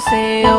sa'yo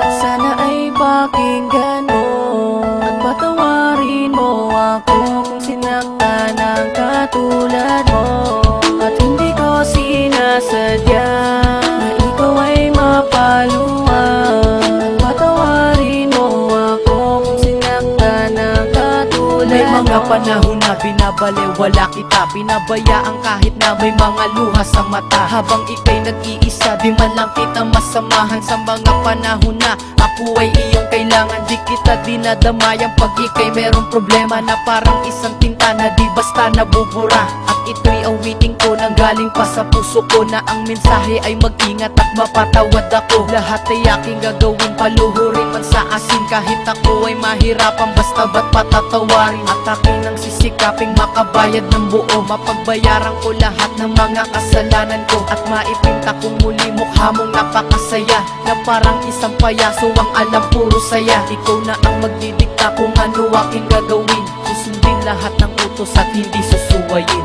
at sana ay pakinggan mo at patawarin mo ako kung sinaktan ang katulad mo. At hindi ko sinasadya na ikaw ay mapaluan. At patawarin mo ako kung sinaktan ang katulad mo. May mga panahon na binabaliwala kita, pinabayaan kahit na may mga luha sa mata. Habang ika'y nag-iisa, di man lang kita masamahan. Sa mga panahon na ako ay iyong kailangan, di kita dinadamayan pag ika'y merong problema na parang isang tinta na di basta nabubura. At ito'y awiting ko nang galing pa sa puso ko, na ang mensahe ay mag-ingat at mapatawad ako. Lahat ay aking gagawin, paluhurin man sa asin, kahit ako ay mahirapan, basta ba't patatawarin. At aking nang sisikaping makabayad ng buo, mapagbayaran ko lahat ng mga kasalanan ko, at maipinta kong muli mukha mong napakasaya, na parang isang payaso ang alam puro saya. Ikaw na ang magdidikta kung ano aking gagawin, susundin lahat ng utos at hindi susuwayin.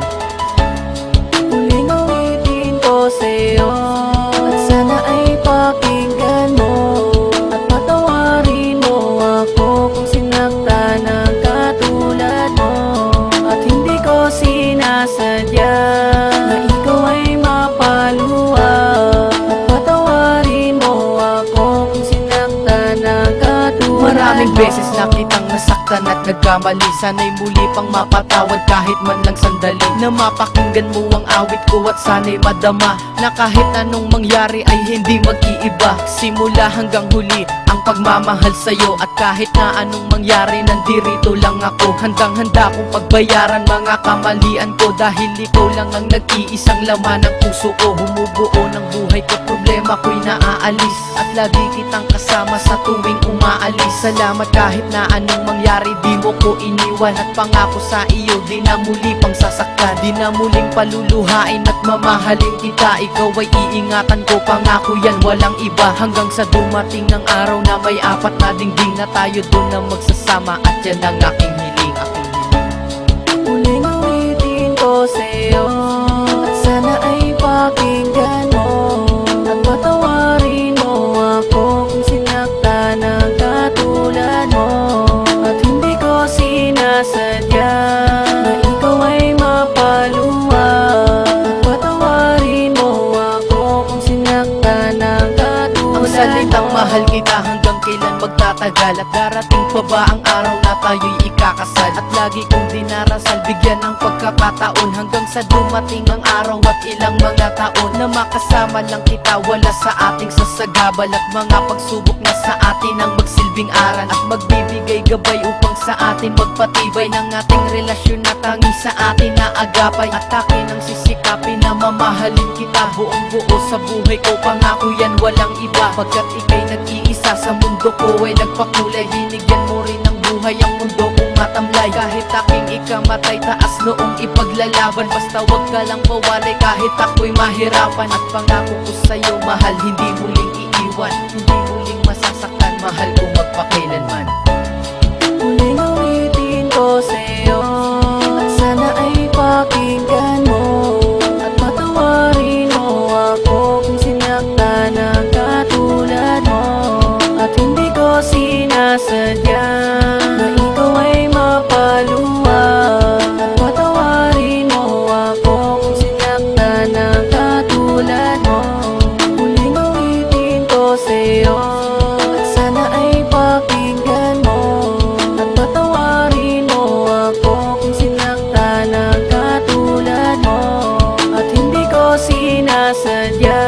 Muling awitin ko sa'yo at sana ay pakinggan mo at patawarin mo ako kung sinaktan ang katulad mo. At hindi ko sinasadya na ikaw ay mapaluan. At patawarin mo ako kung sinaktan ang katulad mo. Maraming beses na kitang nasaktan at nagkamali, sana'y muli pang mapatawad kahit man lang sandali, na mapakinggan mo ang awit ko at sana'y madama na kahit anong mangyari ay hindi mag-iiba. Simula hanggang huli ang pagmamahal sa'yo, at kahit na anong mangyari nandirito lang ako. Handang-handa kong pagbayaran mga kamalian ko, dahil ikaw lang ang nag-iisang laman ng puso ko. Humubuo ng buhay ko, problema ko'y naaalis, at lagi kitang kasama sa tuwing umaalis. Salamat kahit na anong mangyari, di mo ko iniwan, at pangako sa iyo di na muli pang sasaktan, di na muling paluluhain at mamahalin kita. Ikaw ay iingatan ko, pangako yan walang iba, hanggang sa dumating ng araw na may apat na dingding, na tayo doon na magsasama, at yan ang aking hiling, aking hiling. Muling awitin ko sa'yo at sana ay pakinggan mo at patawarin mo ako kung sinaktan ang katulad mo. At hindi ko sinasadya na ikaw ay mapaluan. At patawarin mo ako kung sinaktan ang katulad mo. Ang salitang mahal kita hanggang kailan magtatagal, at darating pa ba ang araw na tayo'y ikakasal? At lagi kong dinarasal, bigyan ng pagkakataon, hanggang sa dumating ang araw at ilang mga taon, na makasama lang kita, wala sa ating sasagabal, at mga pagsubok na sa atin ang magsilbing aral, at magbibigay gabay upang sa atin magpatibay ng ating relasyon na tangi sa atin na agapay. At akin ang sisikapin na mamahalin kita buong buo sa buhay ko, pangako yan walang iba, pagkat ika'y nag-iisa sa mundo ko ay nagpakulay. Binigyan mo rin ng buhay ang mundo kong matamlay, kahit aking ikamatay, taas noong ipaglalaban, basta wag ka lang mawalay kahit ako'y mahirapan. At pangako ko sa'yo mahal, hindi muling iiwan, hindi muling masasaktan, mahal ko magpakailanman. Muling awitin ko sa'yo at sana ay pakinggan mo at patawarin mo ako kung sinaktan ang katulad mo. At hindi ko sinasadya na ikaw ay mapaluan. At patawarin mo ako kung sinaktan ang katulad mo. Muling awitin ko sa'yo at sana ay pakinggan mo at patawarin mo ako kung sinaktan ang katulad mo. At hindi ko sinasadya